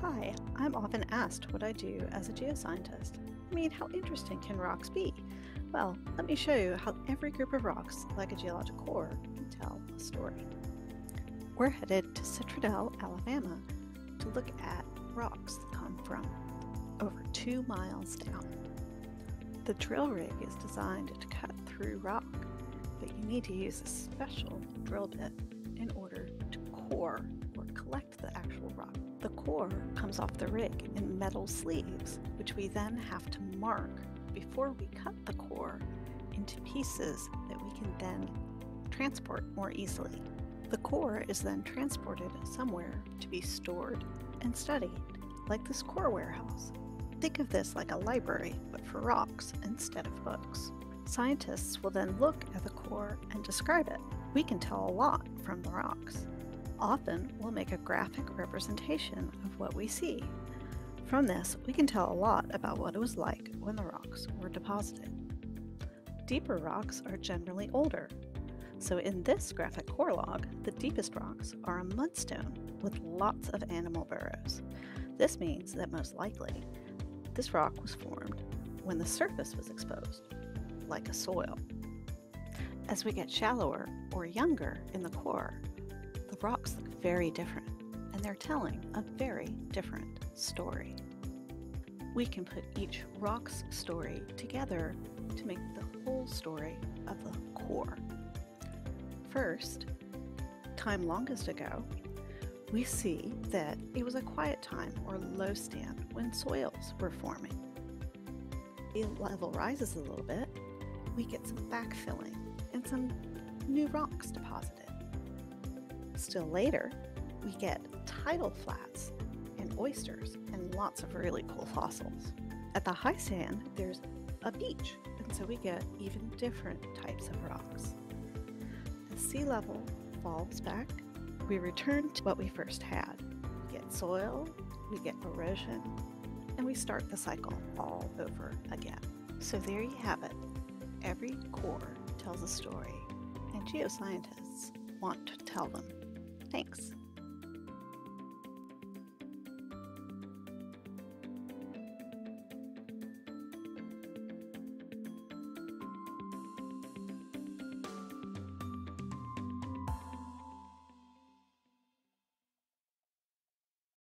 Hi, I'm often asked what I do as a geoscientist. I mean, how interesting can rocks be? Well, let me show you how every group of rocks, like a geologic core, can tell a story. We're headed to Citradel, Alabama, to look at rocks that come from over 2 miles down. The drill rig is designed to cut through rock, but you need to use a special drill bit in order to core or collect the actual rock. The core comes off the rig in metal sleeves, which we then have to mark before we cut the core into pieces that we can then transport more easily. The core is then transported somewhere to be stored and studied, like this core warehouse. Think of this like a library, but for rocks instead of books. Scientists will then look at the core and describe it. We can tell a lot from the rocks. Often, we'll make a graphic representation of what we see. From this, we can tell a lot about what it was like when the rocks were deposited. Deeper rocks are generally older. So in this graphic core log, the deepest rocks are a mudstone with lots of animal burrows. This means that most likely, this rock was formed when the surface was exposed, like a soil. As we get shallower or younger in the core, the rocks look very different, and they're telling a very different story. We can put each rock's story together to make the whole story of the core. First, time longest ago, we see that it was a quiet time or Lowstand when soils were forming. The level rises a little bit, we get some backfilling and some new rocks deposited. Still later, we get tidal flats and oysters and lots of really cool fossils. At the Highstand, there's a beach, and so we get even different types of rocks. As sea level falls back, we return to what we first had. We get soil, we get erosion, and we start the cycle all over again. So there you have it. Every core tells a story, and geoscientists want to tell them. Thanks.